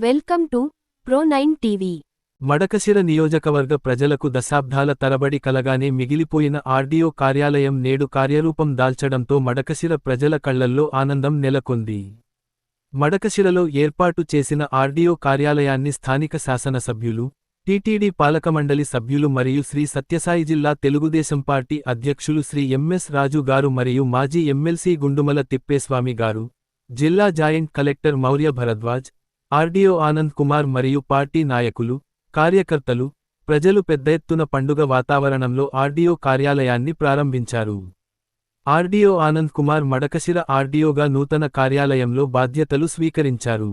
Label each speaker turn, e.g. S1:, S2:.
S1: Welcome to ప్రో9 TV.
S2: Madakasira నియోజకవర్గ ప్రజలకు దశాబ్దాల తరబడి కలగానే మిగిలిపోయిన ఆర్డీఓ కార్యాలయం నేడు కార్యరూపం దాల్చడంతో మడకశిర ప్రజల కళ్లల్లో ఆనందం నెలకొంది. మడకశిరలో ఏర్పాటు చేసిన ఆర్డీఓ కార్యాలయాన్ని స్థానిక శాసనసభ్యులు, టీటీడీ పాలకమండలి సభ్యులు మరియు శ్రీ సత్యసాయి జిల్లా తెలుగుదేశం పార్టీ అధ్యక్షులు శ్రీ ఎంఎస్ రాజు గారు మరియు మాజీ ఎమ్మెల్సీ గుండుమల తిప్పేస్వామి గారు, జిల్లా joint collector Maurya Bharadwaj, RDO Anand Kumar మరియు పార్టీ నాయకులు, కార్యకర్తలు, ప్రజలు పెద్ద ఎత్తున పండుగ వాతావరణంలో ఆర్డీఓ కార్యాలయాన్ని ప్రారంభించారు. ఆర్డీఓ ఆనంద్ కుమార్ మడకశిర ఆర్డీఓగా నూతన కార్యాలయంలో బాధ్యతలు స్వీకరించారు.